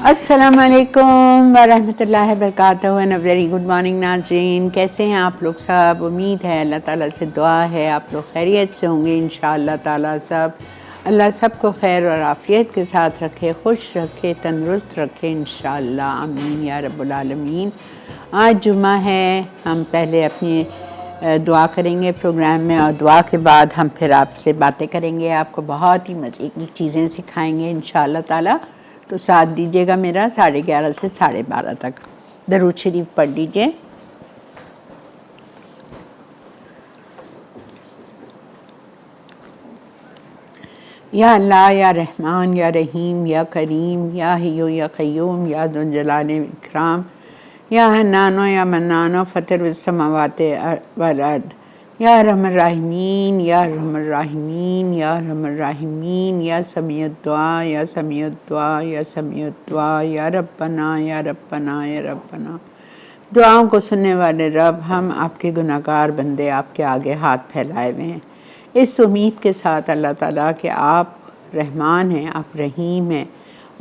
अस्सलामुअलैकुम वरहमतुल्लाहि वबरकातुहू and a very good morning नाज़रीन। कैसे हैं आप लोग सब? उम्मीद है अल्लाह ताला से दुआ है आप लोग खैरियत से होंगे इंशाअल्लाह ताला। सब अल्लाह सबको खैर और आफ़ियत के साथ रखे, खुश रखे, तंदुरुस्त रखे इंशाअल्लाह, आमीन या रब्बुल आलमीन। आज जुमा है, हम पहले अपनी दुआ करेंगे प्रोग्राम में और दुआ के बाद हम फिर आपसे बातें करेंगे, आपको बहुत ही मज़े की चीज़ें सिखाएंगे इंशाअल्लाह ताला। तो साथ दीजिएगा मेरा 11:30 से 12:30 तक। दरूद शरीफ पढ़ लीजिए। या अल्लाह या रहमान या रहीम या करीम या हियो या क़य्यूम या दुल जलाल इकराम या हन्नानो या मन्नानो फ़तिर समावाते वल अर्द या रहमान राहिमीन या रहमान राहिमीन या रहमान राहिमीन या समीउद दुआ या समीउद दुआ या समीउद दुआ या रब्बना या रब्बना या रब्बना। दुआओं को सुनने वाले रब, हम आपके गुनाहगार बंदे आपके आगे हाथ फैलाए हुए हैं, इस उम्मीद के साथ अल्लाह ताला कि आप रहमान हैं, आप रहीम हैं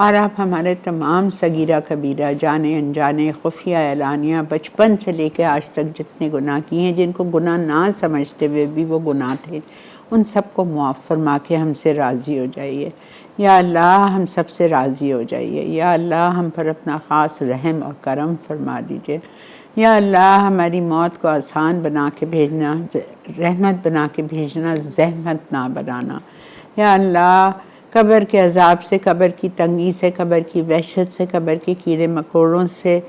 और आप हमारे तमाम सगीरा कबीरा, जाने अनजाने, खुफिया एलानिया, बचपन से लेकर आज तक जितने गुनाह किए हैं, जिनको गुनाह ना समझते हुए भी वो गुनाह थे, उन सब को मुआफ़ फरमा के हमसे राज़ी हो जाइए। या अल्लाह, हम सबसे राज़ी हो जाइए। या अल्लाह, हम पर अपना ख़ास रहम और करम फरमा दीजिए। या अल्लाह, हमारी मौत को आसान बना के भेजना, रहमत बना के भेजना, ज़हमत ना बनाना। या अल्लाह, कब्र के अज़ाब से, कब्र की तंगी से, कब्र की वहशत से, कब्र के कीड़े मकोड़ों से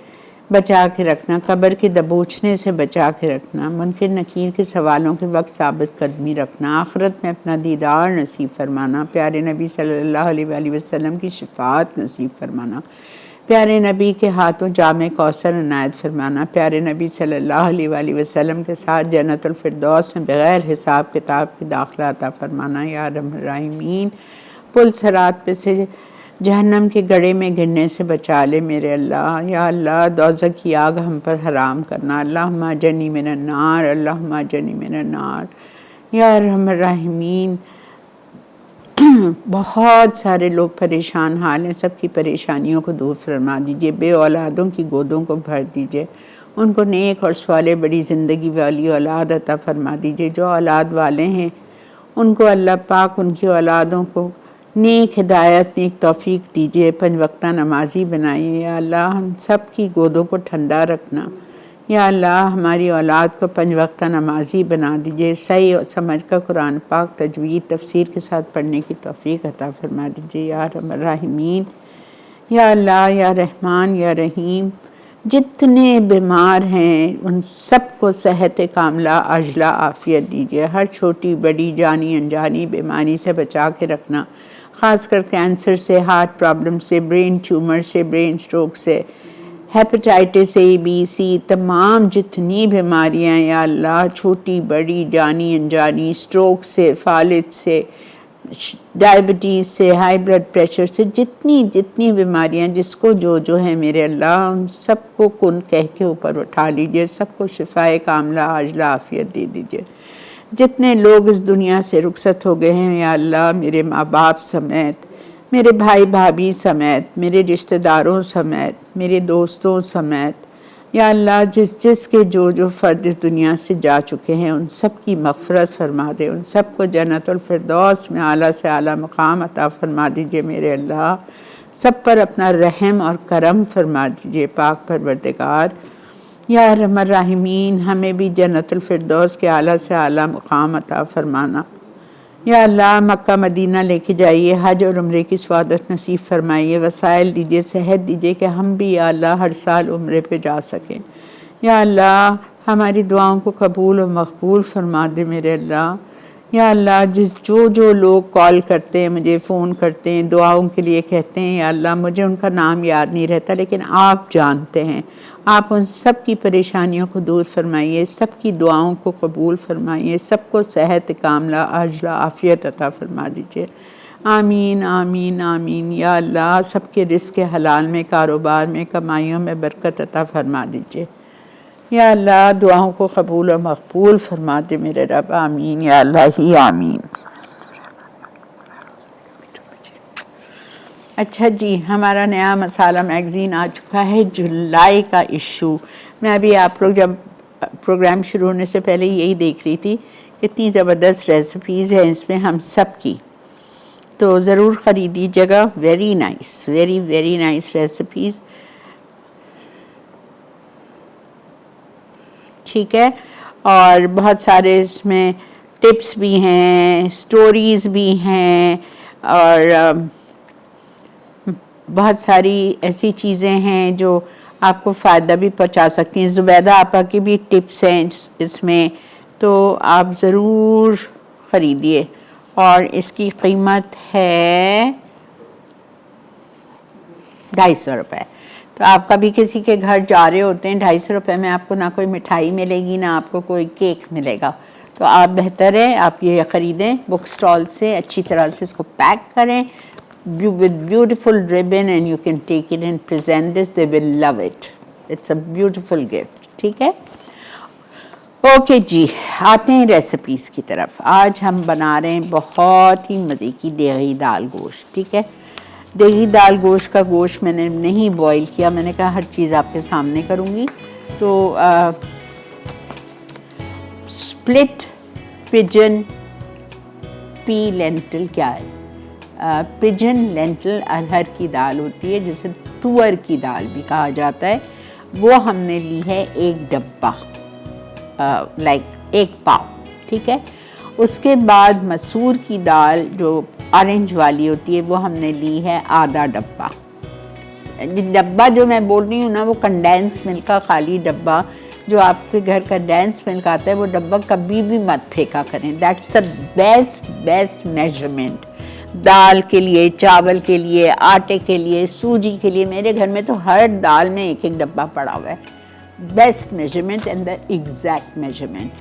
बचा के रखना, कब्र के दबोचने से बचा के रखना, मुनकिर नकीर के सवालों के वक्त साबित कदमी रखना, आखिरत में अपना दीदार नसीब फरमाना, प्यारे नबी सल्लल्लाहु अलैहि वसल्लम की शिफात नसीब फरमाना, प्यारे नबी के हाथों जामे कौसर इनायत फरमाना, प्यारे नबी सल्लल्लाहु अलैहि वसल्लम के साथ जन्नतुल फिरदौस में बग़ैर हिसाब किताब के दाखिला अता फरमाना। या रहमान राहिमीन, पुल सरात पे से जहन्नम के गड़े में गिरने से बचा ले मेरे अल्लाह। या अल्लाह, दोज़ख की आग हम पर हराम करना। अल्लाहुम्मा अजरनी मिनन नार, अल्लाहुम्मा अजरनी मिनन नार। या रहमान राहिमीन, बहुत सारे लोग परेशान हाल हैं, सबकी परेशानियों को दूर फरमा दीजिए, बे औलादों की गोदों को भर दीजिए, उनको नेक और स्वाले बड़ी ज़िंदगी वाली औलाद अता फरमा दीजिए। जो औलाद वाले हैं उनको अल्लाह पाक उनकी औलादों को नेक हिदायत, नेक तौफीक दीजिए, 5 वक्ता नमाजी बनाइए। या अल्लाह, हम सब की गोदों को ठंडा रखना। या अल्लाह, हमारी औलाद को 5 वक्ता नमाजी बना दीजिए, सही और समझ कर कुरान पाक तजवीद तफसीर के साथ पढ़ने की तौफीक अता फरमा दीजिए। या रहमान राहिमीन, या अल्लाह, या रहमान, या रहीम, जितने बीमार हैं उन सबको सेहत कामला अजला आफ़ियत दीजिए। हर छोटी बड़ी जानी अनजानी बीमारी से बचा के रखना, ख़ासकर कैंसर से, हार्ट प्रॉब्लम से, ब्रेन ट्यूमर से, ब्रेन स्ट्रोक से, हेपेटाइटिस ए बी सी, तमाम जितनी बीमारियां या अल्लाह, छोटी बड़ी जानी अनजानी, स्ट्रोक से, फालिज से, डायबिटीज़ से, हाई ब्लड प्रेशर से, जितनी जितनी बीमारियां जिसको जो है मेरे अल्लाह, उन सबको कुन कह के ऊपर उठा लीजिए, सबको शिफाए कामला आजला आफ़ियत दे दीजिए। जितने लोग इस दुनिया से रुखसत हो गए हैं या अल्लाह, मेरे माँ बाप समेत, मेरे भाई भाभी समेत, मेरे रिश्तेदारों समेत, मेरे दोस्तों समेत, या अल्लाह, जिस जिस के जो फ़र्द इस दुनिया से जा चुके हैं उन सब की मग़फ़िरत फरमा दे, उन सब को जन्नतुल फिरदौस में आला से आला मकाम अता फरमा दीजिए मेरे अल्लाह। सब पर अपना रहम और करम फरमा दीजिए पाक परवरदिगार। या रहमान राहिमीन, हमें भी जन्नतुल फिरदौस के आला से आला मकाम अता फरमाना। या अल्लाह, मक्का मदीना लेके जाइए, हज और उम्रे की स्वादत नसीब फरमाइए, वसाइल दीजिए, सेहत दीजिए कि हम भी या अल्लाह हर साल उम्रे पे जा सकें। या अल्लाह, हमारी दुआओं को कबूल और मकबूल फरमा दे मेरे अल्लाह। या अल्लाह, जो लोग कॉल करते हैं, मुझे फ़ोन करते हैं, दुआओं के लिए कहते हैं, या अल्लाह, मुझे उनका नाम याद नहीं रहता लेकिन आप जानते हैं, आप उन सब की परेशानियों को दूर फरमाइए, सब की दुआओं को कबूल फरमाइए, सबको सेहत कामला अजला आफ़ियत अता फरमा दीजिए। आमीन आमीन आमीन। या अल्लाह, सबके रिज़्क़ हलाल में, कारोबार में, कमाइयों में बरकत अता फरमा दीजिए। या अल्लाह, दुआओं को कबूल और मकबूल फरमा दे मेरे रब। आमीन या अल्लाह ही आमीन। अच्छा जी, हमारा नया मसाला मैगज़ीन आ चुका है, जुलाई का इशू। मैं अभी आप लोग जब प्रोग्राम शुरू होने से पहले यही देख रही थी, इतनी ज़बरदस्त रेसिपीज़ हैं इसमें हम सब की, तो ज़रूर ख़रीदिएगा। Very nice, very very nice recipes. ठीक है, और बहुत सारे इसमें टिप्स भी हैं, स्टोरीज़ भी हैं, और बहुत सारी ऐसी चीज़ें हैं जो आपको फ़ायदा भी पहुंचा सकती हैं। ज़ुबैदा आपा की भी टिप्स हैं इसमें, तो आप ज़रूर ख़रीदिए। और इसकी कीमत है 250 रुपये। तो आप कभी किसी के घर जा रहे होते हैं, 250 रुपये में आपको ना कोई मिठाई मिलेगी, ना आपको कोई केक मिलेगा, तो आप बेहतर है आप ये ख़रीदें बुक स्टॉल से, अच्छी तरह से इसको पैक करें with beautiful ribbon and you can take it and present this, they will love it. It's a beautiful gift. ठीक है, ओके जी, आते हैं रेसिपीज़ की तरफ। आज हम बना रहे हैं बहुत ही मज़े की देगी दाल गोश्त। ठीक है, देगी दाल गोश्त का गोश्त मैंने नहीं बॉईल किया, मैंने कहा हर चीज़ आपके सामने करूँगी। तो स्प्लिट पिजन पी लेंटिल क्या है, पिजन लेंटिल अरहर की दाल होती है, जिसे तुअर की दाल भी कहा जाता है। वो हमने ली है एक डब्बा, लाइक एक पाव। ठीक है, उसके बाद मसूर की दाल जो ऑरेंज वाली होती है वो हमने ली है आधा डब्बा। डब्बा जो मैं बोल रही हूँ ना, वो कंडेंस मिल्क का खाली डब्बा, जो आपके घर कंडेंस मिल्क आता है, वो डब्बा कभी भी मत फेंका करें। दैट्स द बेस्ट मेजरमेंट दाल के लिए, चावल के लिए, आटे के लिए, सूजी के लिए। मेरे घर में तो हर दाल में एक एक डब्बा पड़ा हुआ है। Best measurement and the exact measurement.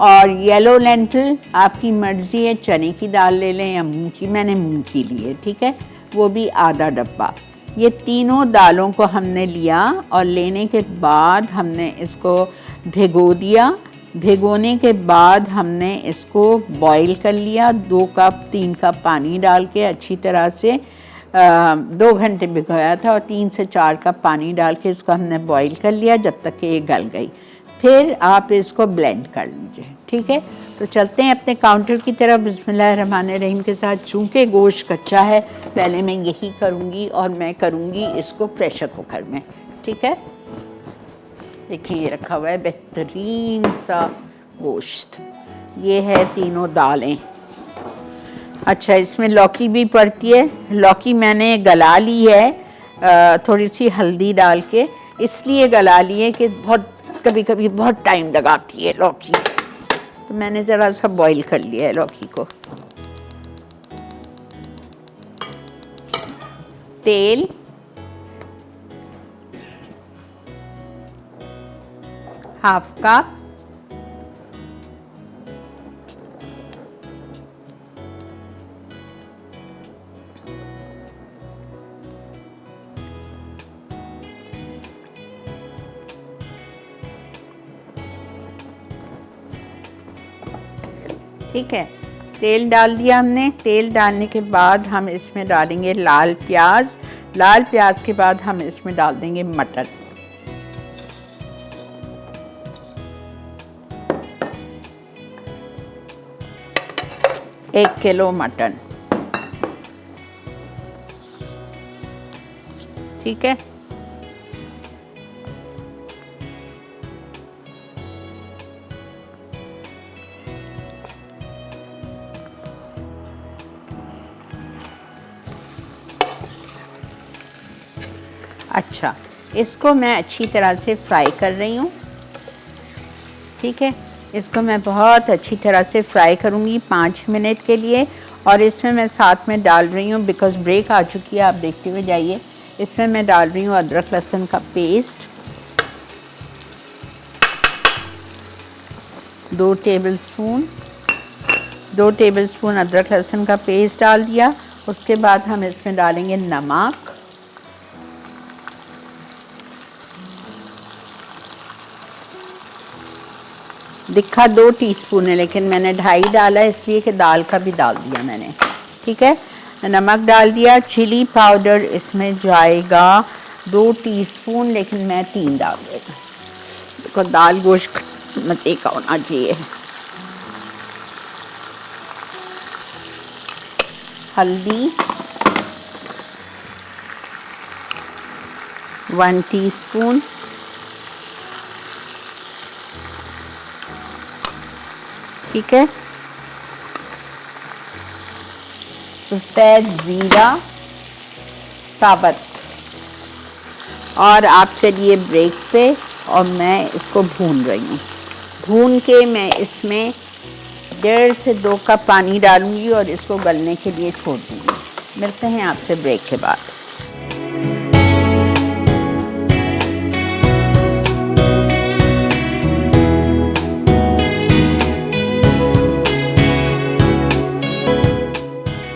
और येलो लेंटिल आपकी मर्ज़ी है, चने की दाल ले लें या मूंग की, मैंने मूंग की ली है। ठीक है, वो भी आधा डब्बा। ये तीनों दालों को हमने लिया और लेने के बाद हमने इसको भिगो दिया। भिगोने के बाद हमने इसको बॉईल कर लिया, 2 कप 3 कप पानी डाल के अच्छी तरह से 2 घंटे भिगोया था, और 3 से 4 कप पानी डाल के इसको हमने बॉईल कर लिया जब तक कि ये गल गई। फिर आप इसको ब्लेंड कर लीजिए। ठीक है, तो चलते हैं अपने काउंटर की तरफ बिस्मिल्लाहिर्रहमानिर्रहीम के साथ। चूँकि गोश्त कच्चा है, पहले मैं यही करूँगी, और मैं करूँगी इसको प्रेशर कुकर में। ठीक है, देखिए ये रखा हुआ है बेहतरीन सा गोश्त। ये है तीनों दालें। अच्छा, इसमें लौकी भी पड़ती है। लौकी मैंने गला ली है थोड़ी सी हल्दी डाल के, इसलिए गला ली है कि कभी कभी बहुत टाइम लगाती है लौकी, तो मैंने ज़रा सा बॉईल कर लिया है लौकी को। तेल, हाफ कप, ठीक है, तेल डाल दिया हमने। तेल डालने के बाद हम इसमें डालेंगे लाल प्याज। लाल प्याज के बाद हम इसमें डाल देंगे मटर। एक किलो मटन। ठीक है, अच्छा, इसको मैं अच्छी तरह से फ्राई कर रही हूँ। ठीक है, इसको मैं बहुत अच्छी तरह से फ्राई करूँगी 5 मिनट के लिए। और इसमें मैं साथ में डाल रही हूँ, बिकॉज़ ब्रेक आ चुकी है, आप देखते हुए जाइए। इसमें मैं डाल रही हूँ अदरक लहसुन का पेस्ट, 2 टेबलस्पून अदरक लहसुन का पेस्ट डाल दिया। उसके बाद हम इसमें डालेंगे नमक, दिखा 2 टीस्पून है, लेकिन मैंने 2.5 डाला है, इसलिए कि दाल का भी डाल दिया मैंने। ठीक है, नमक डाल दिया। चिली पाउडर इसमें जाएगा 2 टीस्पून, लेकिन मैं 3 डाल देगा। देखो दाल गोश्त मज़े का होना चाहिए। हल्दी 1 टीस्पून, ठीक है। सफ़ेद ज़ीरा साबुत। और आप चलिए ब्रेक पे, और मैं इसको भून रही हूँ। भून के मैं इसमें 1.5 से 2 कप पानी डालूंगी और इसको गलने के लिए छोड़ दूँगी। मिलते हैं आपसे ब्रेक के बाद।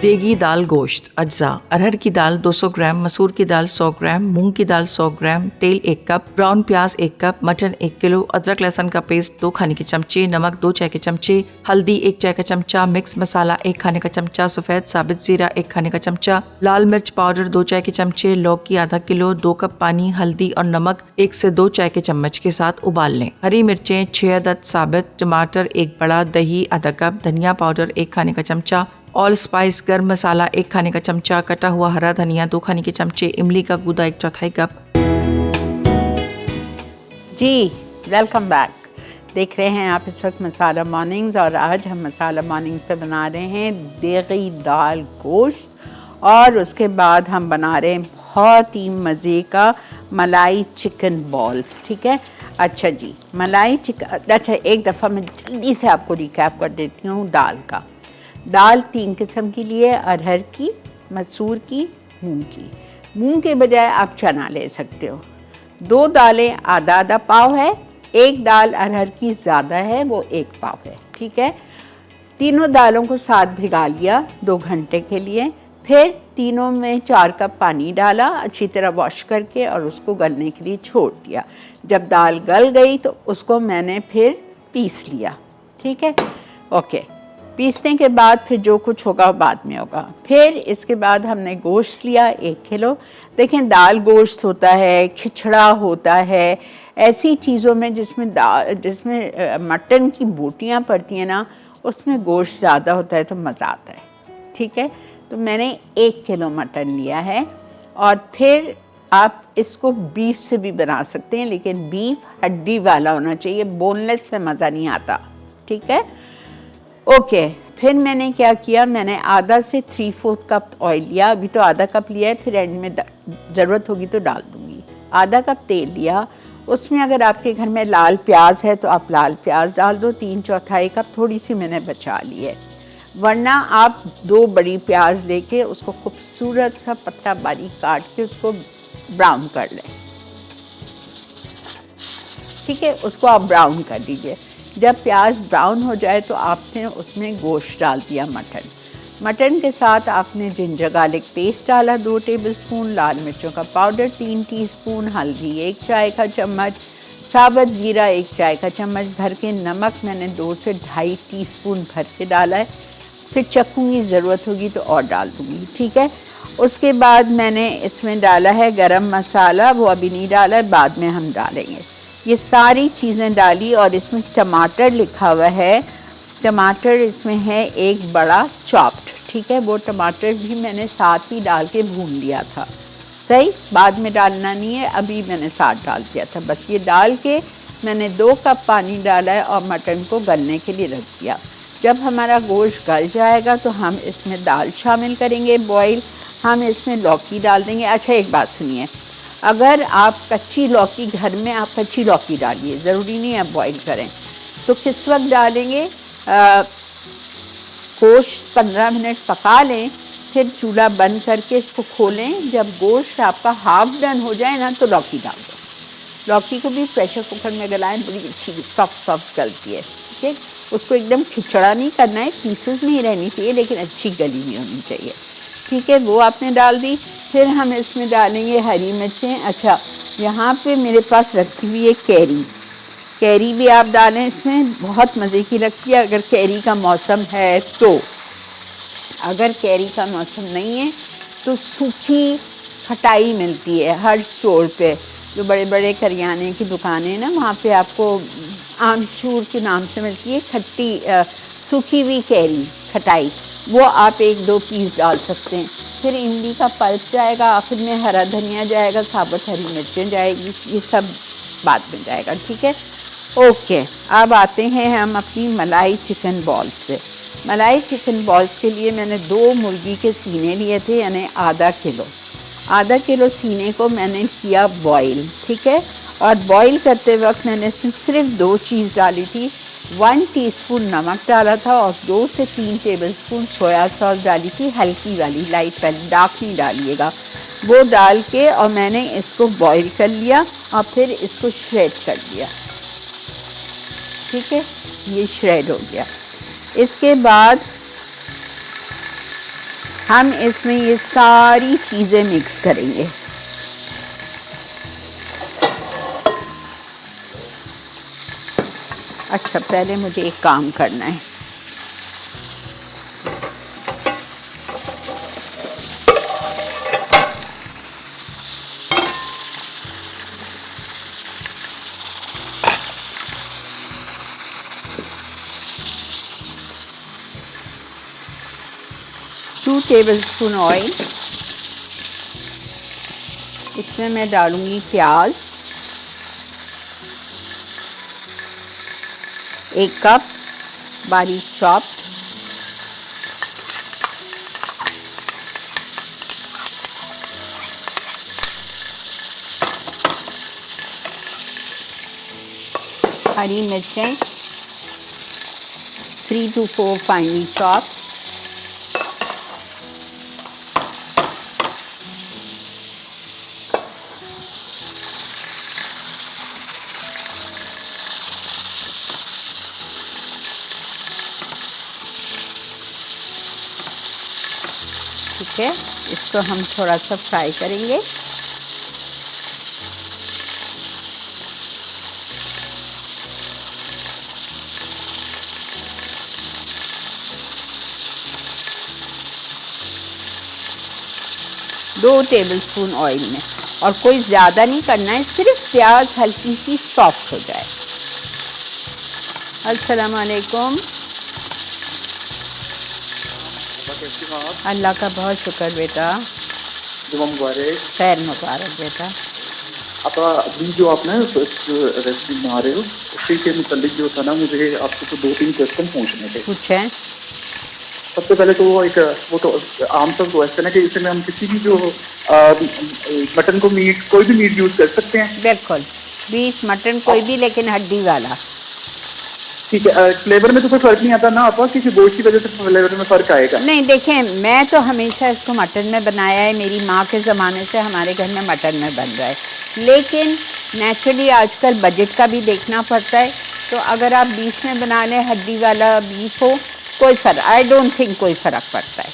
देगी दाल गोश्त। अज्जा: अरहर की दाल 200 ग्राम, मसूर की दाल 100 ग्राम, मूंग की दाल 100 ग्राम, तेल 1 कप, ब्राउन प्याज 1 कप, मटन 1 किलो, अदरक लहसुन का पेस्ट 2 खाने के चमचे, नमक 2 चाय के चमचे, हल्दी 1 चाय का चमचा, मिक्स मसाला 1 खाने का चमचा, सफ़ेद साबित जीरा 1 खाने का चमचा, लाल मिर्च पाउडर 2 चाय के चमचे, लौकी आधा किलो, 2 कप पानी, हल्दी और नमक 1 से 2 चाय के चम्मच के साथ उबाल लें। हरी मिर्चें 6 अदद साबित, टमाटर 1 बड़ा, दही आधा कप, धनिया पाउडर 1 खाने का चमचा, ऑल स्पाइस गर्म मसाला 1 खाने का चमचा, कटा हुआ हरा धनिया 2 खाने के चमचे, इमली का गूदा 1/4 कप। जी वेलकम बैक। देख रहे हैं आप इस वक्त मसाला मॉर्निंग्स, और आज हम मसाला मॉर्निंग्स पे बना रहे हैं देगी दाल गोश्त, और उसके बाद हम बना रहे हैं बहुत ही मज़े का मलाई चिकन बॉल्स, ठीक है। अच्छा जी, मलाई चिकन। अच्छा, एक दफ़ा मैं जल्दी से आपको रिकैप कर देती हूँ दाल का। दाल 3 किस्म की लिए, अरहर की, मसूर की, मूंग की। मूंग के बजाय आप चना ले सकते हो। 2 दालें आधा आधा पाव है, 1 दाल अरहर की ज़्यादा है, वो 1 पाव है, ठीक है। तीनों दालों को साथ भिगा लिया 2 घंटे के लिए। फिर तीनों में 4 कप पानी डाला, अच्छी तरह वॉश करके, और उसको गलने के लिए छोड़ दिया। जब दाल गल गई तो उसको मैंने फिर पीस लिया, ठीक है। ओके, पीसने के बाद फिर जो कुछ होगा बाद में होगा। फिर इसके बाद हमने गोश्त लिया 1 किलो। देखें, दाल गोश्त होता है, खिचड़ा होता है, ऐसी चीज़ों में जिसमें मटन की बोटियां पड़ती हैं ना, उसमें गोश्त ज़्यादा होता है तो मज़ा आता है, ठीक है। तो मैंने 1 किलो मटन लिया है। और फिर आप इसको बीफ से भी बना सकते हैं, लेकिन बीफ हड्डी वाला होना चाहिए, बोनलेस में मज़ा नहीं आता, ठीक है। ओके, फिर मैंने क्या किया, मैंने आधा से 3/4 कप ऑयल लिया। अभी तो आधा कप लिया है, फिर एंड में ज़रूरत होगी तो डाल दूँगी। आधा कप तेल लिया, उसमें अगर आपके घर में लाल प्याज है तो आप लाल प्याज डाल दो, 3/4 कप, थोड़ी सी मैंने बचा ली है। वरना आप 2 बड़ी प्याज लेके उसको खूबसूरत सा पत्ता बारीक काट के उसको ब्राउन कर लें, ठीक है। उसको आप ब्राउन कर लीजिए। जब प्याज ब्राउन हो जाए तो आपने उसमें गोश्त डाल दिया, मटन के साथ आपने जिंजर गार्लिक पेस्ट डाला 2 टेबलस्पून, लाल मिर्चों का पाउडर 3 टीस्पून, हल्दी 1 चाय का चम्मच, साबुत ज़ीरा 1 चाय का चम्मच भर के, नमक मैंने 2 से 2.5 टीस्पून भर के डाला है। फिर चखूँगी, ज़रूरत होगी तो और डाल दूँगी, ठीक है। उसके बाद मैंने इसमें डाला है गरम मसाला, वो अभी नहीं डाला है, बाद में हम डालेंगे। ये सारी चीज़ें डाली, और इसमें टमाटर लिखा हुआ है, टमाटर इसमें है 1 बड़ा चॉप्ड, ठीक है। वो टमाटर भी मैंने साथ ही डाल के भून लिया था, सही, बाद में डालना नहीं है, अभी मैंने साथ डाल दिया था। बस ये डाल के मैंने 2 कप पानी डाला है और मटन को गलने के लिए रख दिया। जब हमारा गोश्त गल जाएगा तो हम इसमें दाल शामिल करेंगे बॉईल, हम इसमें लौकी डाल देंगे। अच्छा, एक बात सुनिए, अगर आप कच्ची लौकी, घर में आप कच्ची लौकी डालिए, ज़रूरी नहीं है बॉईल करें। तो किस वक्त डालेंगे, गोश्त 15 मिनट पका लें, फिर चूल्हा बंद करके इसको खोलें। जब गोश्त आपका हाफ डन हो जाए ना तो लौकी डाल दो। लौकी को भी प्रेशर कुकर में गलाएं, बड़ी अच्छी सॉफ्ट गलती है, ठीक है। उसको एकदम खिचड़ा नहीं करना है, पीसेस नहीं रहनी चाहिए, लेकिन अच्छी गली नहीं होनी चाहिए, ठीक है। वो आपने डाल दी। फिर हम इसमें डालेंगे हरी मिर्चें। अच्छा, यहाँ पे मेरे पास रखी हुई है कैरी भी आप डालें इसमें, बहुत मज़े की लगती है अगर कैरी का मौसम है तो। अगर कैरी का मौसम नहीं है तो सूखी खटाई मिलती है हर स्टोर पे, जो बड़े बड़े करियाने की दुकानें हैं ना, वहाँ पे आपको आमचूर के नाम से मिलती है खट्टी सूखी हुई कैरी खटाई, वो आप 1-2 पीस डाल सकते हैं। फिर इमली का पल्प जाएगा, आखिर में हरा धनिया जाएगा, साबुत हरी मिर्चें जाएगी, ये सब बाद में जाएगा, ठीक है। ओके, अब आते हैं हम अपनी मलाई चिकन बॉल्स पे। मलाई चिकन बॉल्स के लिए मैंने 2 मुर्गी के सीने लिए थे, यानी आधा किलो सीने को मैंने किया बॉईल, ठीक है। और बॉईल करते वक्त मैंने इसमें सिर्फ 2 चीज़ डाली थी, 1 टीस्पून नमक डाला था और 2 से 3 टेबलस्पून सोया सॉस डाली थी, हल्की वाली, लाइट वाली, डार्क नहीं डालिएगा। वो डाल के और मैंने इसको बॉईल कर लिया और फिर इसको श्रेड कर लिया, ठीक है। ये श्रेड हो गया। इसके बाद हम इसमें ये सारी चीज़ें मिक्स करेंगे। अच्छा, पहले मुझे एक काम करना है। टू टेबलस्पून ऑयल, इसमें मैं डालूंगी प्याज, 1 कप बारीक चॉप, हरी मिर्चें 3 to 4 फाइनली चॉप, ठीक है। इसको हम थोड़ा सा फ्राई करेंगे। दो टेबलस्पून ऑयल में, और कोई ज़्यादा नहीं करना है, सिर्फ प्याज हल्की सी सॉफ्ट हो जाए। अस्सलाम वालेकुम। अल्लाह का बहुत शुक्र बेटा। मुबारक। खैर मुबारक बेटा। अब अभी जो आप ना रेसिपी बना रहे हो उसी के मुतालिक जो था ना, मुझे आपसे तो 2-3 क्वेश्चन पूछने थे। पूछें। सबसे पहले तो वो तो आम तौर क्वेश्चन है कि इसमें हम किसी भी जो मटन को कोई भी मीट यूज कर सकते हैं। बिल्कुल, बीफ मटन कोई भी, लेकिन हड्डी वाला। ठीक है। फ्लेवर में तो कोई फर्क नहीं आता ना आपा, किसी गोश्त की वजह से फ्लेवर में फर्क आएगा? नहीं, देखें, मैं तो हमेशा इसको मटन में बनाया है, मेरी माँ के ज़माने से हमारे घर में मटन में बन रहा है, लेकिन नेचुरली आजकल बजट का भी देखना पड़ता है, तो अगर आप बीफ में बना लें, हड्डी वाला बीफ हो, कोई फ़र्क, आई डोंट थिंक कोई फ़र्क पड़ता है।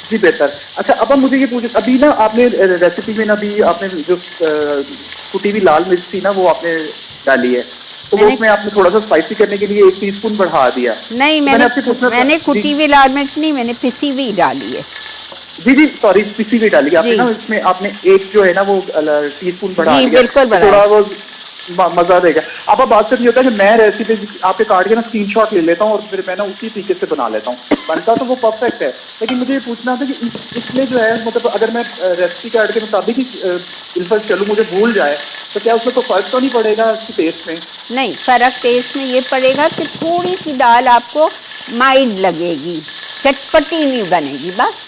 जी बेहतर। अच्छा, अब आप मुझे ये पूछे, अभी ना आपने रेसिपी में ना अभी आपने जो कुटी हुई लाल मिर्च थी ना, वो आपने डाली है, तो वो उसमें आपने थोड़ा सा स्पाइसी करने के लिए 1 टीस्पून बढ़ा दिया। नहीं, मैंने कुटी हुई लाल मिर्च नहीं, मैंने पिसी हुई डाली है। जी सॉरी, पिसी हुई डाली आपने ना, इसमें आपने 1 जो है ना वो टीस्पून बढ़ा दिया, बिल्कुल थोड़ा वो मजा देगा। अब बात करनी होता है कि मैं रेसिपी आपके काट के ना स्क्रीनशॉट ले लेता हूँ और फिर मैं ना उसी तरीके से बना लेता हूँ, बनता तो वो परफेक्ट है, लेकिन मुझे ये पूछना था कि इसमें जो है, मतलब अगर मैं रेसिपी कार्ड के मुताबिक ही चलूँ, मुझे भूल जाए, तो क्या उसमें तो फर्क तो नहीं पड़ेगा इसकी टेस्ट में? नहीं, फ़र्क टेस्ट में ये पड़ेगा कि थोड़ी सी दाल आपको माइल्ड लगेगी, चटपटी नहीं बनेगी, बस।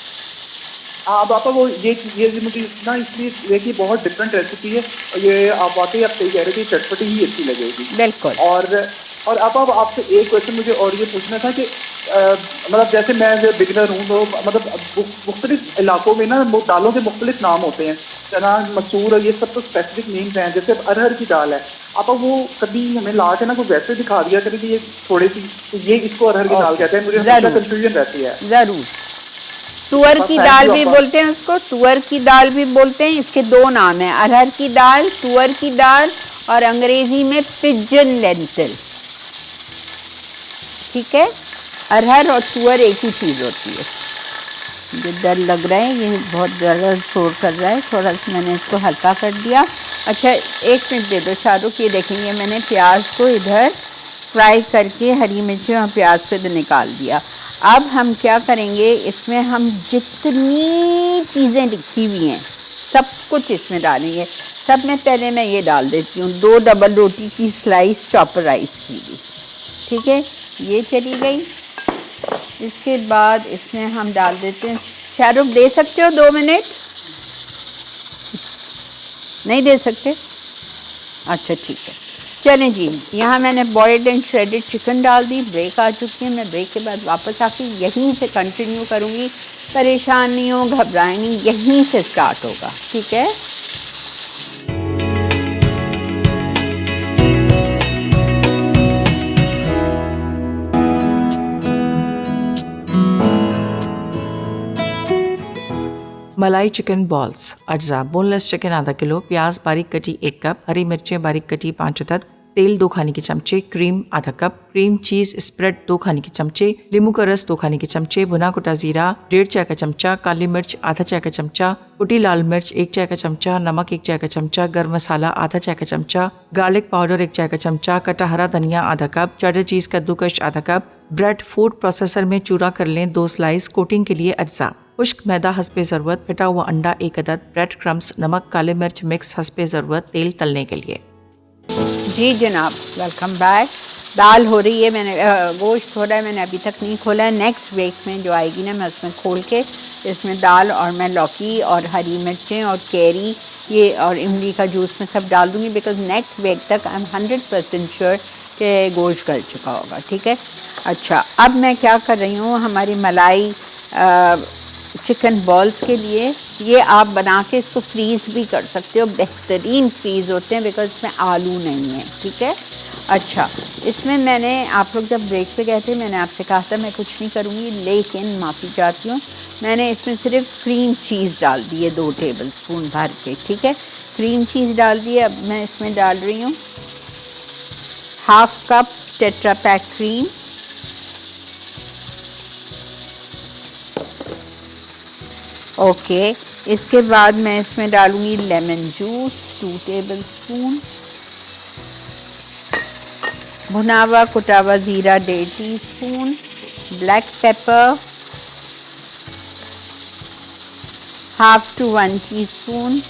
अब आपका वो ये मुझे ना इसलिए देखिए बहुत डिफरेंट रेसिपी है, ये आप वाकई आप सही कह रहे थे, चटपटी ही अच्छी लगेगी। बिल्कुल। और अब आपसे एक क्वेश्चन मुझे और ये पूछना था कि मतलब जैसे मैं बिगिनर हूँ, तो मतलब मुख्तलिफ इलाकों में ना दालों के मुख्तलिफ नाम होते हैं, चना, मसूर, ये सब तो स्पेसिफिक नेम्स हैं। जैसे अरहर की दाल है, आप वो कभी हमें ला के ना कोई वैसे दिखा दिया करें कि ये थोड़ी सी, तो ये इसको अरहर की दाल कहते हैं, मुझे हमेशा कंफ्यूजन रहती है। ज़रूर, तुअर की दाल भी बोलते हैं उसको, तुअर की दाल भी बोलते हैं। इसके 2 नाम हैं, अरहर की दाल, तुअर की दाल, और अंग्रेजी में पिजन लेंटिल, ठीक है। अरहर और तुअर एक ही चीज़ होती है। मुझे डर लग रहा है, ये बहुत ज़्यादा शोर कर रहा है, थोड़ा सा मैंने इसको हल्का कर दिया। अच्छा 1 मिनट दे दो शाहरुख, ये देखेंगे मैंने प्याज को इधर फ्राई करके हरी मिर्ची और प्याज को इधर निकाल दिया। अब हम क्या करेंगे, इसमें हम जितनी चीज़ें लिखी हुई हैं सब कुछ इसमें डालेंगे। सब में पहले मैं ये डाल देती हूँ 2 डबल रोटी की स्लाइस चॉपर राइस की भी, ठीक है, ये चली गई। इसके बाद इसमें हम डाल देते हैं, शाहरुख दे सकते हो 2 मिनट? नहीं दे सकते? अच्छा ठीक है, चलें जी। यहाँ मैंने बॉइल्ड एंड श्रेडेड चिकन डाल दी, ब्रेक आ चुकी है। मैं ब्रेक के बाद वापस आके यहीं से कंटिन्यू करूँगी। परेशान नहीं हो, घबराएं नहीं, यहीं से स्टार्ट होगा, ठीक है। मलाई चिकन बॉल्स अज्जा बोनलेस चिकन आधा किलो, प्याज बारीक कटी 1 कप, हरी मिर्चें बारीक कटी 5 अदद, तेल 2 खाने के चमचे, क्रीम आधा कप, क्रीम चीज स्प्रेड 2 खाने के चमचे, नींबू का रस 2 खाने के चमचे, भुना कुटा जीरा 1.5 चाय का चमचा, काली मिर्च आधा चाय का चमचा, कुटी लाल मिर्च 1 चाय का चमचा, नमक 1 चाय का चमचा, गर्म मसाला आधा चाय का चमचा, गार्लिक पाउडर 1 चाय का चमचा, कटा हरा धनिया आधा कप, चेडर चीज कद्दूकश आधा कप, ब्रेड फूड प्रोसेसर में चूरा कर लें 2 स्लाइस, कोटिंग के लिए अज्जा, खुश्क मैदा हस्बे ज़रूरत, फिटा हुआ अंडा 1 अदद, ब्रेड क्रम्स, नमक, काले मिर्च मिक्स हस्बे ज़रूरत, तेल तलने के लिए। जी जनाब, वेलकम बैक। दाल हो रही है, मैंने गोश्त हो रहा है, मैंने अभी तक नहीं खोला है। नेक्स्ट वीक में जो आएगी ना, मैं उसमें खोल के इसमें दाल और मैं लौकी और हरी मिर्चें और कैरी ये और इमली का जूस में सब डाल दूँगी, बिकॉज नेक्स्ट वीक तक आई एम 100% श्योर कि गोश्त गल चुका होगा, ठीक है। अच्छा, अब मैं क्या कर रही हूँ, हमारी मलाई चिकन बॉल्स के लिए ये आप बना के इसको फ्रीज़ भी कर सकते हो, बेहतरीन फ्रीज़ होते हैं, बिकॉज इसमें आलू नहीं है, ठीक है। अच्छा, इसमें मैंने, आप लोग जब ब्रेक पे गए थे मैंने आपसे कहा था मैं कुछ नहीं करूँगी, लेकिन माफ़ी चाहती हूँ, मैंने इसमें सिर्फ क्रीम चीज़ डाल दी है 2 टेबल स्पून भर के, ठीक है। क्रीम चीज़ डाल दी है। अब मैं इसमें डाल रही हूँ 1/2 cup tetra pack cream, okay. इसके बाद मैं इसमें डालूंगी लेमन जूस 2 टेबल स्पून, भुना हुआ कुटा हुआ ज़ीरा 1.5 teaspoon, black pepper 1/2 to 1 teaspoon,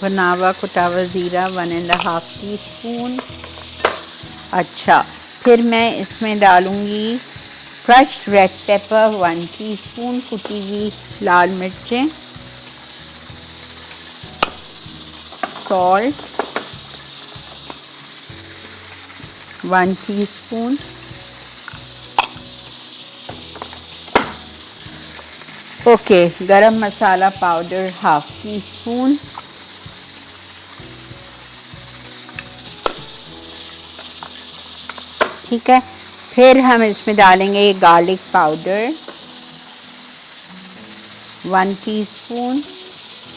भुना हुआ कुटा हुआ ज़ीरा 1.5 टीस्पून। अच्छा, फिर मैं इसमें डालूँगी क्रश्ड रेड पेपर 1 टीस्पून, कुटी हुई लाल मिर्चें, सॉल्ट 1 टीस्पून, ओके, गरम मसाला पाउडर 1/2 टीस्पून, ठीक है। फिर हम इसमें डालेंगे गार्लिक पाउडर 1 टीस्पून,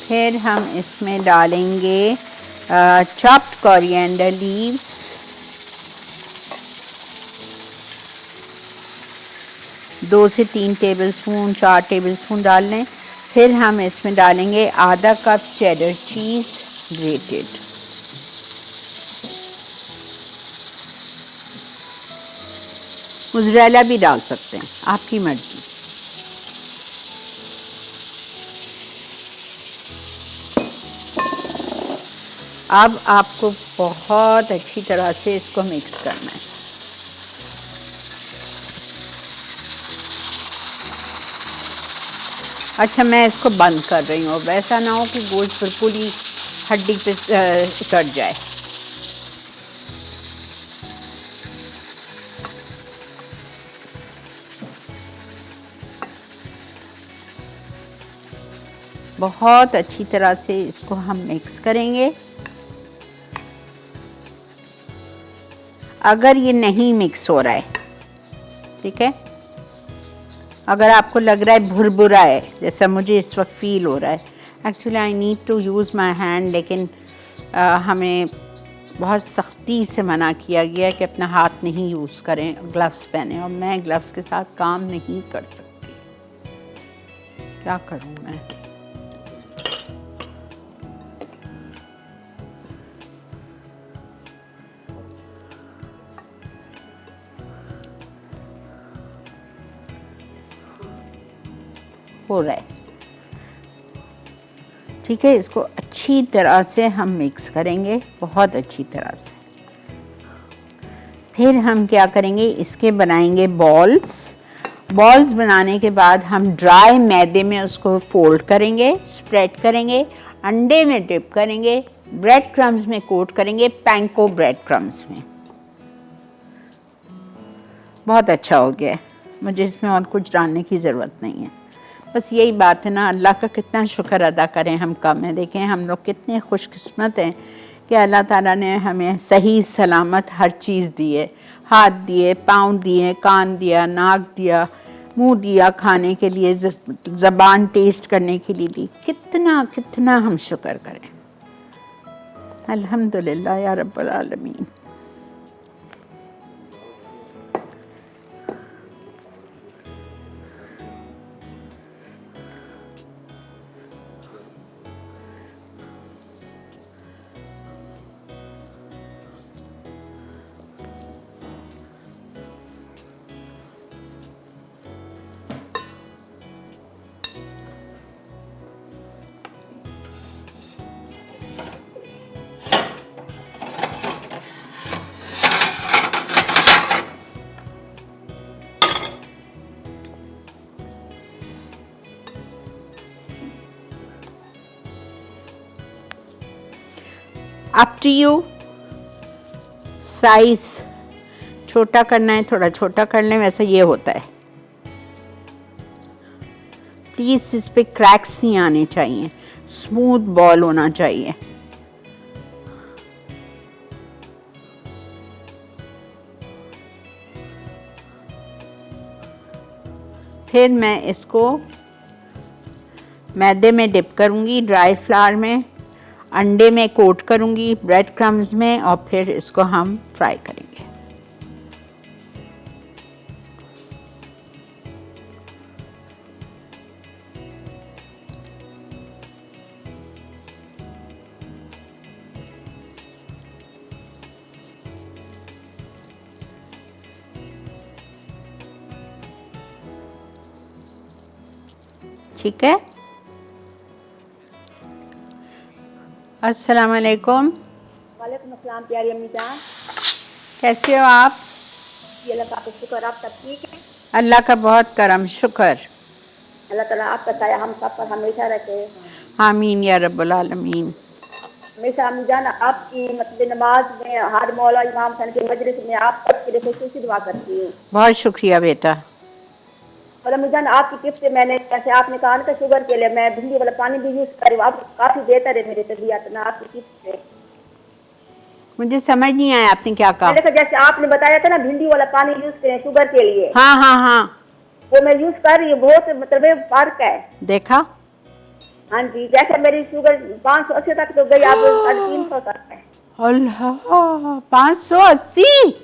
फिर हम इसमें डालेंगे चॉप्ड कोरिएंडर लीव्स 2 से 3 टेबलस्पून, 4 टेबलस्पून डाल लें। फिर हम इसमें डालेंगे आधा cup cheddar cheese grated, mozzarella भी डाल सकते हैं, आपकी मर्ज़ी। अब आपको बहुत अच्छी तरह से इसको मिक्स करना है। अच्छा, मैं इसको बंद कर रही हूँ, वैसा ना हो कि गोश्त बिल्कुल ही हड्डी पे कट जाए। बहुत अच्छी तरह से इसको हम मिक्स करेंगे। अगर ये नहीं मिक्स हो रहा है, ठीक है, अगर आपको लग रहा है भुरभुरा है, जैसा मुझे इस वक्त फील हो रहा है, actually I need to use my hand, लेकिन हमें बहुत सख्ती से मना किया गया है कि अपना हाथ नहीं यूज़ करें, ग्लव्स पहने, और मैं ग्लव्स के साथ काम नहीं कर सकती। क्या करूं मैं? हो रहा है, ठीक है। इसको अच्छी तरह से हम मिक्स करेंगे, बहुत अच्छी तरह से। फिर हम क्या करेंगे, इसके बनाएंगे बॉल्स। बॉल्स बनाने के बाद हम ड्राई मैदे में उसको फोल्ड करेंगे, स्प्रेड करेंगे, अंडे में डिप करेंगे, ब्रेड क्रम्स में कोट करेंगे, पैंको ब्रेड क्रम्स में। बहुत अच्छा हो गया है, मुझे इसमें और कुछ डालने की ज़रूरत नहीं है। बस यही बात है ना, अल्लाह का कितना शुक्र अदा करें, हम कम है। देखें हम लोग कितने खुशकिस्मत हैं कि अल्लाह ताला ने हमें सही सलामत हर चीज़ दी है। हाथ दिए, पाँव दिए, कान दिया, नाक दिया, मुंह दिया खाने के लिए, ज़बान टेस्ट करने के लिए दी। कितना कितना हम शुक्र करें। अल्हम्दुलिल्लाह या रब्बल आलमीन। अप टू यू, साइज छोटा करना है थोड़ा छोटा कर लें, वैसे ये होता है। प्लीज इस पे क्रैक्स नहीं आने चाहिए, स्मूथ बॉल होना चाहिए। फिर मैं इसको मैदे में डिप करूंगी, ड्राई फ्लावर में, अंडे में कोट करूंगी, ब्रेड क्रम्स में, और फिर इसको हम फ्राई करेंगे। ठीक है। अस्सलाम वालेकुम। वालेकुम अस्सलाम प्यारी अम्मी जान, कैसे हो आप? ये अल्लाह का शुक्र, आप सब ठीक है? अल्लाह का बहुत करम शुक्र। अल्लाह ताला आपका साया हम सब पर हमेशा रखे। आमीन या रब्बुल आलमीन। हमेशा अम्मी जान आपकी मतलब नमाज में हर मौला इमाम सन के मजलिस में आप सबके लिए खुशी दुआ करती हूँ। बहुत शुक्रिया बेटा। और अम्मी जान आपकी टिप से मैंने, जैसे आपने कहा ना शुगर के लिए मैं भिंडी वाला पानी भी यूज कर रही हूँ, आप काफी बेहतर है मेरी तबीयत ना आपकी टिप से। मुझे समझ नहीं आया आपने क्या कहा। मैंने कहा जैसे आपने बताया था ना भिंडी वाला पानी यूज करें शुगर के लिए, हाँ हाँ हाँ, वो मैं यूज कर रही हूँ, बहुत मतलब फर्क है। देखा। हाँ जी, जैसे मेरी शुगर 580 तक तो गई, अब 350 तक है। अल्लाह, 580?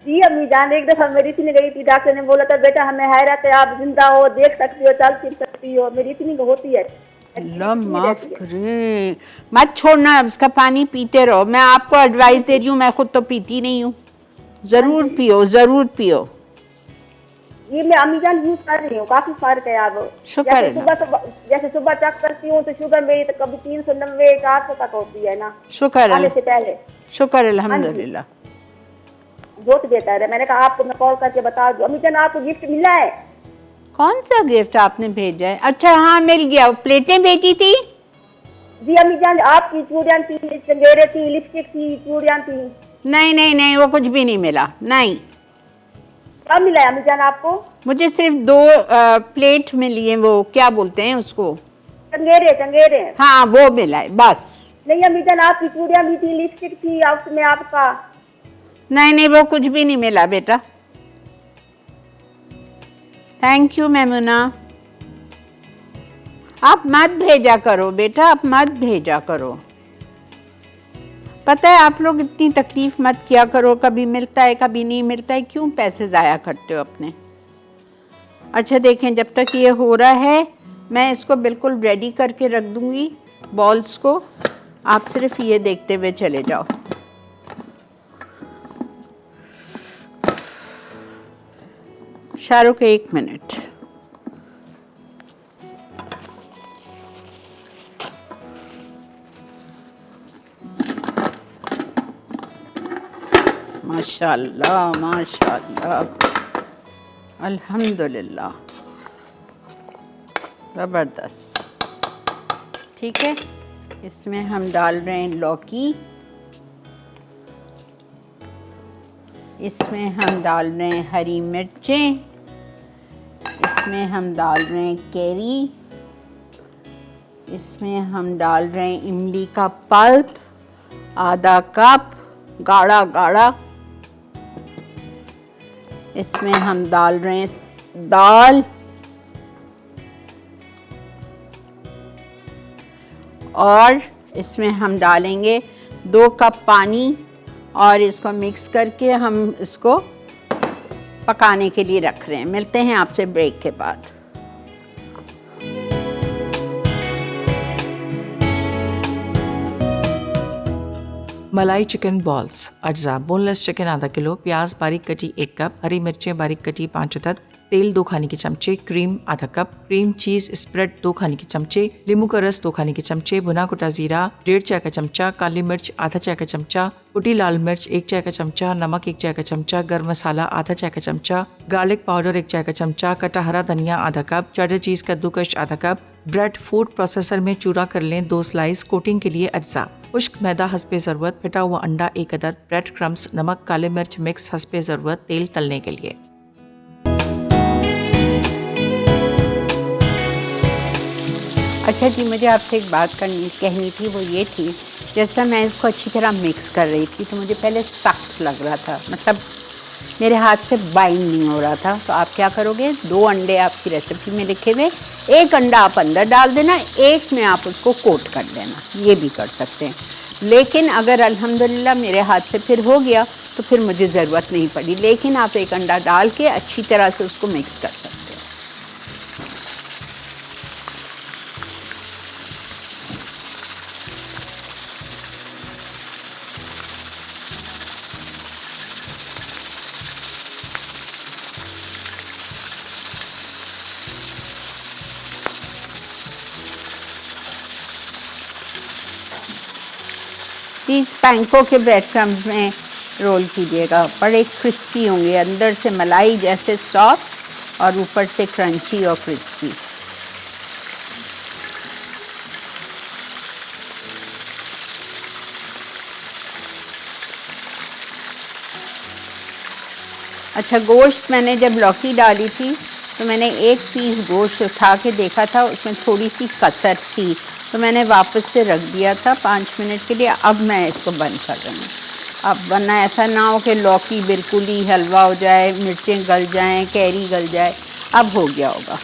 जी अम्मी जान, एक दफा मेरी इतनी गई थी, डॉक्टर ने बोला था बेटा हमें हैरत है, आप जिंदा हो, देख सकती हो, चल फिर सकती हो, मेरी इतनी होती है। अल्लाह माफ करे। मत छोड़ना, उसका पानी पीते रहो। मैं आपको एडवाइस दे रही हूँ, मैं खुद तो पीती नहीं हूँ। जरूर पियो, जरूर पियो। ये मैं अम्मी जान यूज कर रही हूँ, काफी फर्क है। अब शुक्र है जैसे सुबह चेक करती हूँ तो शुगर मेरी तो कभी 390 400 तक होती है ना, शुक्र आने से पहले। शुक्र अल्हम्दुलिल्लाह। बहुत बेहतर है। मैंने कहा आपको मैं कॉल करके बता दूं। अम्मी जान आपको गिफ्ट मिला है? कौन सा गिफ्ट आपने भेजा है? अच्छा हाँ मिल गया, प्लेटें भेजी थी। जी अम्मी जान, आपकी चूड़ियां थी, चंगेरे थी, लिपस्टिक थी, चूड़ियां थी। नहीं नहीं नहीं, वो कुछ भी नहीं मिला। नहीं। क्या मिला है अम्मी जान आपको? मुझे सिर्फ 2 प्लेट मिली है, वो क्या बोलते हैं उसको? चंगेरे चंगेरे। हाँ वो मिला है बस। नहीं अम्मी जान, आपकी चूड़ियां भी थी, लिपस्टिक थी, उसमें आपका। नहीं नहीं, वो कुछ भी नहीं मिला बेटा। Thank you Memuna. आप मत भेजा करो बेटा, आप मत भेजा करो। पता है आप लोग इतनी तकलीफ़ मत किया करो, कभी मिलता है कभी नहीं मिलता है, क्यों पैसे ज़ाया करते हो अपने। अच्छा देखें, जब तक ये हो रहा है मैं इसको बिल्कुल रेडी करके रख दूँगी बॉल्स को, आप सिर्फ ये देखते हुए चले जाओ। शाहरुख 1 मिनट। माशाअल्लाह माशाअल्लाह, अल्हम्दुलिल्लाह, ज़बरदस्त। ठीक है, इसमें हम डाल रहे हैं लौकी, इसमें हम डाल रहे हैं हरी मिर्चें, इसमें हम डाल रहे हैं कैरी, इसमें हम डाल रहे हैं इमली का पल्प आधा कप गाढ़ा गाढ़ा, इसमें हम डाल रहे हैं दाल और इसमें हम डालेंगे 2 कप पानी और इसको मिक्स करके हम इसको पकाने के लिए रख रहे हैं। मिलते हैं आपसे ब्रेक के बाद। मलाई चिकन बॉल्स। अज्जा: बोनलेस चिकन आधा किलो, प्याज बारीक कटी 1 कप, हरी मिर्चें बारीक कटी 5 अदद, तेल 2 खाने के चमचे, क्रीम आधा कप, क्रीम चीज स्प्रेड 2 खाने के चमचे, नींबू का रस 2 खाने के चमचे, भुना कुटा जीरा 1.5 चाय का चमचा, काली मिर्च आधा चाय का चमचा, कुटी लाल मिर्च 1 चाय का चमचा, नमक 1 चाय का चमचा, गर्म मसाला आधा चाय का चमचा, गार्लिक पाउडर 1 चाय का चमचा, कटा हरा धनिया आधा कप, चेडर चीज कद्दूकश आधा कप, ब्रेड फूड प्रोसेसर में चूरा कर लें 2 स्लाइस, कोटिंग के लिए अज्जा, खुश्क मैदा हस्बे ज़रूरत, फिटा हुआ अंडा 1 अदद, ब्रेड क्रम्स, नमक, काले मिर्च मिक्स हस्बे ज़रूरत, तेल तलने के लिए। अच्छा जी, मुझे आपसे एक बात कहनी थी, वो ये थी, जैसा मैं इसको अच्छी तरह मिक्स कर रही थी तो मुझे पहले सख्त लग रहा था, मतलब मेरे हाथ से बाइंड नहीं हो रहा था। तो आप क्या करोगे, 2 अंडे आपकी रेसिपी में लिखे हुए, 1 अंडा आप अंदर डाल देना, 1 में आप उसको कोट कर देना, ये भी कर सकते हैं। लेकिन अगर अल्हम्दुलिल्लाह मेरे हाथ से फिर हो गया तो फिर मुझे ज़रूरत नहीं पड़ी, लेकिन आप 1 अंडा डाल के अच्छी तरह से उसको मिक्स कर सकते हैं। प्लीज़ पैंको के ब्रेड क्रम्स में रोल कीजिएगा, बड़े क्रिस्पी होंगे, अंदर से मलाई जैसे सॉफ्ट और ऊपर से क्रंची और क्रिस्पी। अच्छा, गोश्त मैंने जब लौकी डाली थी तो मैंने 1 पीस गोश्त उठा के देखा था, उसमें थोड़ी सी कसर थी तो मैंने वापस से रख दिया था 5 मिनट के लिए। अब मैं इसको बंद कर रही हूँ। अब वरना ऐसा ना हो कि लौकी बिल्कुल ही हलवा हो जाए, मिर्चें गल जाएं, कैरी गल जाए। अब हो गया होगा।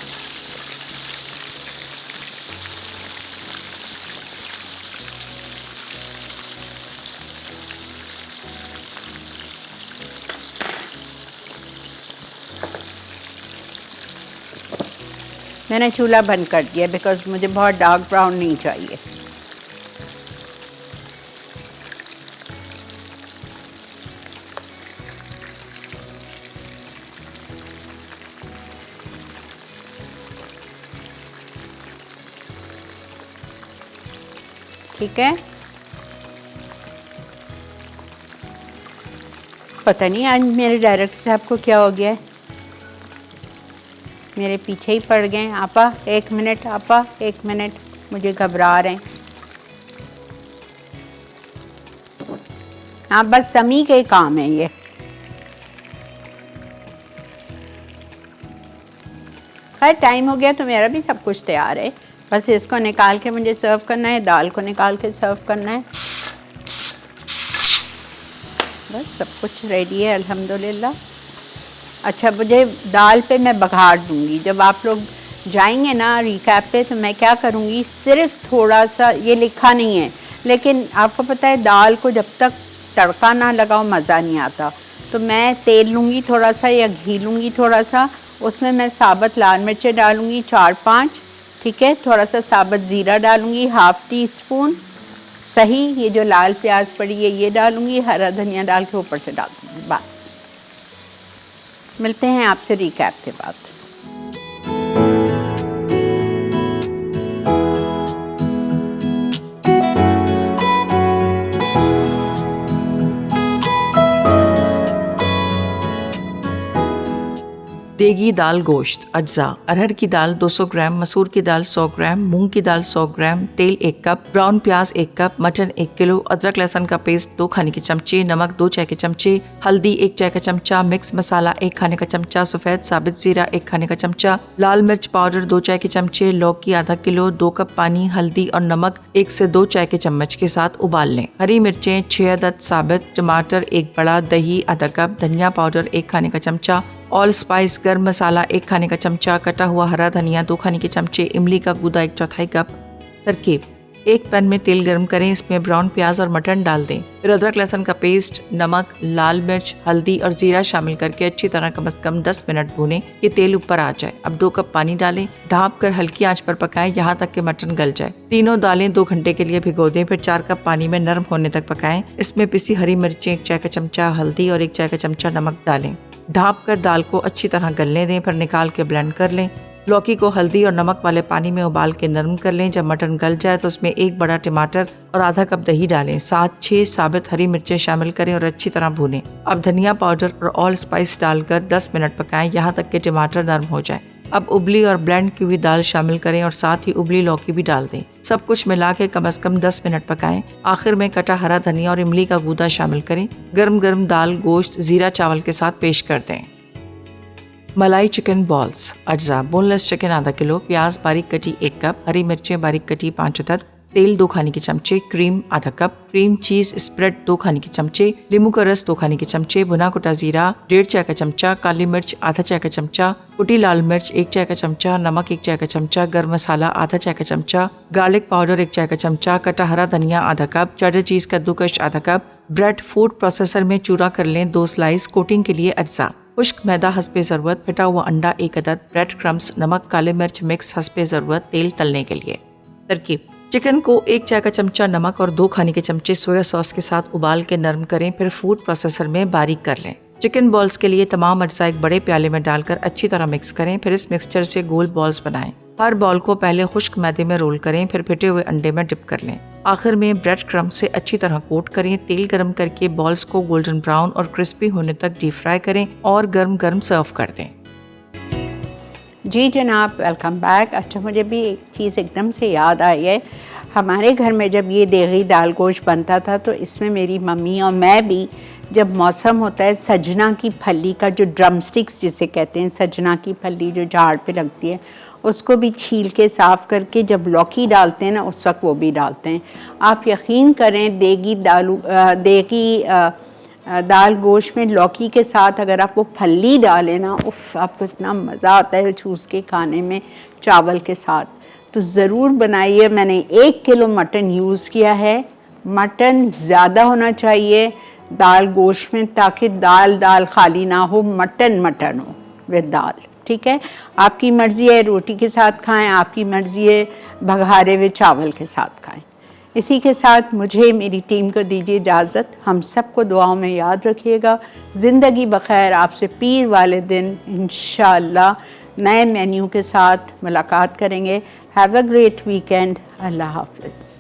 मैंने चूल्हा बंद कर दिया बिकॉज मुझे बहुत डार्क ब्राउन नहीं चाहिए। ठीक है, पता नहीं आज मेरे डायरेक्टर साहब को क्या हो गया है, मेरे पीछे ही पड़ गए। आपा 1 मिनट, आपा 1 मिनट, मुझे घबरा रहे हैं। हाँ, बस समी के काम है ये। खैर टाइम हो गया तो मेरा भी सब कुछ तैयार है, बस इसको निकाल के मुझे सर्व करना है, दाल को निकाल के सर्व करना है, बस सब कुछ रेडी है अल्हम्दुलिल्लाह। अच्छा, मुझे दाल पे मैं बघार दूंगी। जब आप लोग जाएंगे ना रिकैप पे तो मैं क्या करूंगी, सिर्फ थोड़ा सा, ये लिखा नहीं है लेकिन आपको पता है दाल को जब तक तड़का ना लगाओ मज़ा नहीं आता। तो मैं तेल लूँगी थोड़ा सा या घी लूँगी थोड़ा सा, उसमें मैं साबुत लाल मिर्चें डालूँगी 4-5, ठीक है। थोड़ा सा साबुत ज़ीरा डालूँगी, हाफ़ टी स्पून सही। ये जो लाल प्याज पड़ी है ये डालूँगी, हरा धनिया डाल के ऊपर से डाल दूँगी। बस मिलते हैं आपसे रिकैप के बाद। देगी दाल गोश्त अज्जा: अरहर की दाल 200 ग्राम, मसूर की दाल 100 ग्राम, मूंग की दाल 100 ग्राम, तेल 1 कप, ब्राउन प्याज 1 कप, मटन 1 किलो, अदरक लहसुन का पेस्ट 2 खाने के चमचे, नमक 2 चाय के चमचे, हल्दी 1 चाय का चमचा, मिक्स मसाला 1 खाने का चमचा, सफ़ेद साबित जीरा 1 खाने का चमचा, लाल मिर्च पाउडर 2 चाय के चमचे, लौकी आधा किलो, 2 कप पानी, हल्दी और नमक 1 से 2 चाय के चम्मच के साथ उबाल लें। हरी मिर्चें 6 अदद साबित, टमाटर 1 बड़ा, दही आधा कप, धनिया पाउडर 1 खाने का चमचा, ऑल स्पाइस गर्म मसाला 1 खाने का चमचा, कटा हुआ हरा धनिया 2 खाने के चमचे, इमली का गूदा 1/4 कप। तरकीब: एक पैन में तेल गर्म करें, इसमें ब्राउन प्याज और मटन डाल दें, फिर अदरक लहसुन का पेस्ट, नमक, लाल मिर्च, हल्दी और जीरा शामिल करके अच्छी तरह कम से कम 10 मिनट भूनें कि तेल ऊपर आ जाए। अब 2 कप पानी डालें, ढाँप कर हल्की आंच पर पकाएं यहाँ तक कि मटन गल जाए। तीनों दालें 2 घंटे के लिए भिगो दें, फिर 4 कप पानी में नरम होने तक पकाएं। इसमें पिसी हरी मिर्चें 1 चाय का चमचा, हल्दी और 1 चाय का चमचा नमक डालें। ढाँप कर दाल को अच्छी तरह गलने दें, फिर निकाल के ब्लेंड कर लें। लौकी को हल्दी और नमक वाले पानी में उबाल के नरम कर लें। जब मटन गल जाए तो उसमें 1 बड़ा टमाटर और आधा कप दही डालें, साथ 6 साबित हरी मिर्चें शामिल करें और अच्छी तरह भूनें। अब धनिया पाउडर और ऑल स्पाइस डालकर 10 मिनट पकाएं यहाँ तक कि टमाटर नरम हो जाए। अब उबली और ब्लेंड की हुई दाल शामिल करें और साथ ही उबली लौकी भी डाल दें। सब कुछ मिला के कम से कम 10 मिनट पकाएं। आखिर में कटा हरा धनिया और इमली का गूदा शामिल करें। गरम गरम दाल गोश्त जीरा चावल के साथ पेश कर दें। मलाई चिकन बॉल्स अज्जा: बोनलेस चिकन आधा किलो, प्याज बारीक कटी 1 कप, हरी मिर्चें बारीक कटी 5 अदद, तेल 2 खाने के चमचे, क्रीम आधा कप, क्रीम चीज स्प्रेड 2 खाने के चमचे, नींबू का रस 2 खाने के चमचे, भुना कुटा जीरा 1.5 चाय का चमचा, काली मिर्च आधा चाय का चमचा, कुटी लाल मिर्च 1 चाय का चमचा, नमक 1 चाय का चमचा, गर्म मसाला आधा चाय का चमचा, गार्लिक पाउडर 1 चाय का चमचा, कटा हरा धनिया आधा कप, चेडर चीज कद्दूकस आधा कप, ब्रेड फूड प्रोसेसर में चूरा कर लें 2 स्लाइस, कोटिंग के लिए अज्जा, खुश्क मैदा हस्बे ज़रूरत, फिटा हुआ अंडा 1 अदद, ब्रेड क्रम्स, नमक, काले मिर्च मिक्स हस्बे ज़रूरत, तेल तलने के लिए। तरकीब: चिकन को 1 चाय का चमचा नमक और 2 खाने के चमचे सोया सॉस के साथ उबाल के नरम करें, फिर फूड प्रोसेसर में बारीक कर लें। चिकन बॉल्स के लिए तमाम अज्जा एक बड़े प्याले में डालकर अच्छी तरह मिक्स करें, फिर इस मिक्सचर से गोल बॉल्स बनाएं। हर बॉल को पहले खुश्क मैदे में रोल करें, फिर फिटे हुए अंडे में डिप कर लें। आखिर में ब्रेड क्रम्ब से अच्छी तरह कोट करें। तेल गरम करके बॉल्स को गोल्डन ब्राउन और क्रिस्पी होने तक डीप फ्राई करें और गर्म गर्म सर्व कर दें। जी जनाब, वेलकम बैक। अच्छा, मुझे भी एक चीज़ एकदम से याद आई है। हमारे घर में जब ये देगी दाल गोश्त बनता था तो इसमें मेरी मम्मी और मैं भी, जब मौसम होता है सजना की फली का, जो ड्रम स्टिक्स जिसे कहते हैं, सजना की फली जो झाड़ पे लगती है, उसको भी छील के साफ़ करके जब लौकी डालते हैं ना उस वक्त वो भी डालते हैं। आप यकीन करें, देगी दाल गोश्त में लौकी के साथ अगर आप वो फली डालें ना, उफ, आपको इतना मज़ा आता है चूस के खाने में चावल के साथ। तो ज़रूर बनाइए। मैंने 1 किलो मटन यूज़ किया है। मटन ज़्यादा होना चाहिए दाल गोश्त में, ताकि दाल खाली ना हो, मटन हो विद दाल। ठीक है, आपकी मर्ज़ी है रोटी के साथ खाएं, आपकी मर्ज़ी है भगारे हुए चावल के साथ खाएं। इसी के साथ मुझे, मेरी टीम को दीजिए इजाज़त। हम सबको दुआओं में याद रखिएगा। ज़िंदगी बखैर। आपसे पीर वाले दिन इंशाअल्लाह नए मेन्यू के साथ मुलाकात करेंगे। Have a great weekend. अल्लाह हाफ़िज़।